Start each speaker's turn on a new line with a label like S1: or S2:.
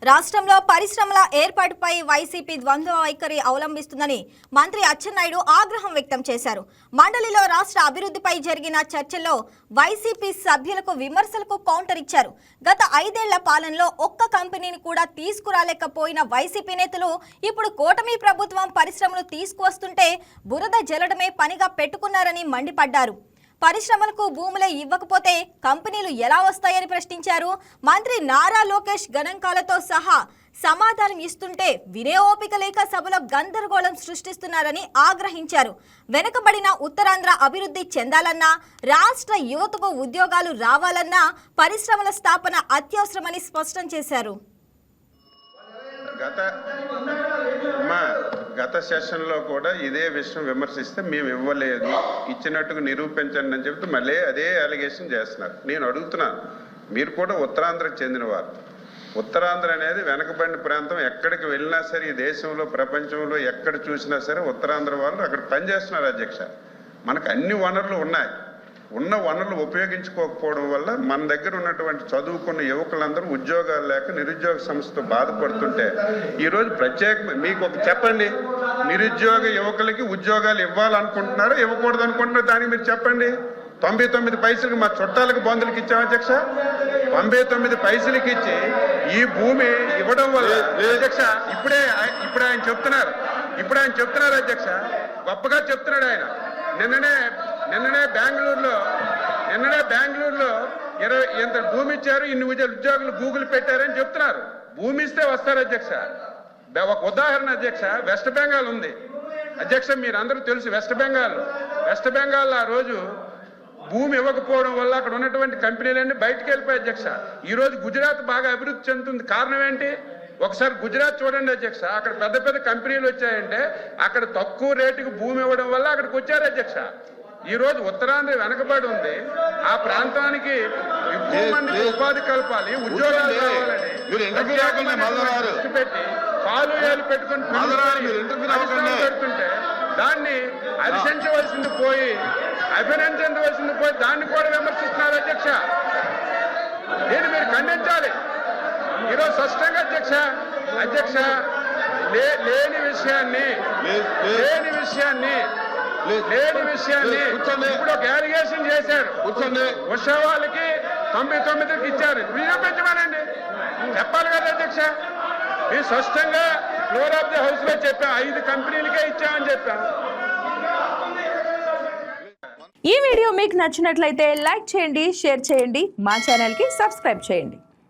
S1: రాష్ట్రంలో పరిశ్రమల ఏర్పాటుపై వైసీపీ ద్వంద్వ వైఖరి అవలంబిస్తుందని మంత్రి అచ్చెన్నాయుడు ఆగ్రహం వ్యక్తం చేశారు. మండలిలో రాష్ట్ర అభివృద్ధిపై జరిగిన చర్చల్లో వైసీపీ సభ్యులకు విమర్శలకు కౌంటర్ ఇచ్చారు. గత 5 ఏళ్ల పాలనలో ఒక్క కంపెనీని కూడా తీసుకురాలేకపోయిన వైసీపీ నేతలు ఇప్పుడు కూటమి ప్రభుత్వం పరిశ్రమలు తీసుకువస్తుంటే బురద జల్లడమే పనిగా పెట్టుకున్నారని మండిపడ్డారు. పరిశ్రమలకు భూములే ఇవ్వకపోతే కంపెనీలు ఎలా వస్తాయని ప్రశ్నించారు. మంత్రి నారా లోకేష్ గణాంకాలతో సహా సమాధానం ఇస్తుంటే వినే ఓపిక లేక సభలో గందరగోళం సృష్టిస్తున్నారని ఆగ్రహించారు. వెనుకబడిన ఉత్తరాంధ్ర అభివృద్ధి చెందాలన్నా, రాష్ట్ర యువతకు ఉద్యోగాలు రావాలన్నా పరిశ్రమల స్థాపన అత్యవసరమని స్పష్టం చేశారు.
S2: గత సెషన్లో కూడా ఇదే విషయం విమర్శిస్తే మేము ఇవ్వలేదు, ఇచ్చినట్టుగా నిరూపించండి అని చెప్తే మళ్ళీ అదే అలిగేషన్ చేస్తున్నారు. నేను అడుగుతున్నాను, మీరు కూడా ఉత్తరాంధ్రకు చెందినవారు. ఉత్తరాంధ్ర అనేది వెనకబడిన ప్రాంతం. ఎక్కడికి వెళ్ళినా సరే, ఈ దేశంలో ప్రపంచంలో ఎక్కడ చూసినా సరే ఉత్తరాంధ్ర వాళ్ళు అక్కడ పనిచేస్తున్నారు. అధ్యక్ష, మనకు అన్ని వనరులు ఉన్నాయి. ఉన్న వనరులు ఉపయోగించుకోకపోవడం వల్ల మన దగ్గర ఉన్నటువంటి చదువుకున్న యువకులందరూ ఉద్యోగాలు లేక నిరుద్యోగ సమస్యతో బాధపడుతుంటే ఈరోజు మీకు ఒక చెప్పండి, నిరుద్యోగ యువకులకి ఉద్యోగాలు ఇవ్వాలనుకుంటున్నారా, ఇవ్వకూడదు అనుకుంటున్నారా? దానికి మీరు చెప్పండి. 99 పైసలకి మా చుట్టాలకు బంధువులకి ఇచ్చాం అధ్యక్ష. 99 పైసలకి ఇచ్చి ఈ భూమి ఇవ్వడం వల్ల అధ్యక్ష ఇప్పుడు ఆయన చెప్తున్నారు అధ్యక్ష, గొప్పగా చెప్తున్నాడు ఆయన. నిన్ననే బెంగళూరులో 20 ఎంత భూమి ఇచ్చారు, ఇన్ని ఉద్యోగులు గూగుల్ పెట్టారని చెప్తున్నారు. భూమి ఇస్తే వస్తారు అధ్యక్ష. ఒక ఉదాహరణ అధ్యక్ష, వెస్ట్ బెంగాల్ ఉంది అధ్యక్ష, మీరందరూ తెలుసు. వెస్ట్ బెంగాల్ ఆ రోజు భూమి ఇవ్వకపోవడం వల్ల అక్కడ ఉన్నటువంటి కంపెనీలన్నీ బయటకు వెళ్ళిపోయాయి అధ్యక్ష. ఈరోజు గుజరాత్ బాగా అభివృద్ధి చెందుతుంది. కారణం ఏంటి? ఒకసారి గుజరాత్ చూడండి అధ్యక్ష, అక్కడ పెద్ద పెద్ద కంపెనీలు వచ్చాయంటే అక్కడ తక్కువ రేటుకు భూమి ఇవ్వడం వల్ల అక్కడికి వచ్చారు అధ్యక్ష. ఈరోజు ఉత్తరాంధ్ర వెనకబడి ఉంది. ఆ ప్రాంతానికి ఎక్కువ మందికి ఉపాధి కల్పాలి, ఉద్యోగాలు కావాలని పెట్టి పాలు ఏలు పెట్టుకుని పెడుతుంటే దాన్ని అభినందించవలసింది పోయి దాన్ని కూడా విమర్శిస్తున్నారు అధ్యక్ష. దీన్ని మీరు ఖండించాలి ఈరోజు స్పష్టంగా అధ్యక్ష. లేని విషయాన్ని ఇప్పుడు ఒక అలిగేషన్ చేశారు. ఉషా వాళ్ళకి 99కి ఇచ్చారు, నిరూపించమనండి, చెప్పాలి కదా అధ్యక్ష. మీరు స్పష్టంగా ఫ్లోర్ ఆఫ్ ది హౌస్ లో చెప్పాం, 5 కంపెనీలకే ఇచ్చామని చెప్పాం.
S3: ఈ వీడియో మీకు నచ్చినట్లయితే లైక్ చేయండి, షేర్ చేయండి, మా ఛానల్ కి సబ్స్క్రైబ్ చేయండి.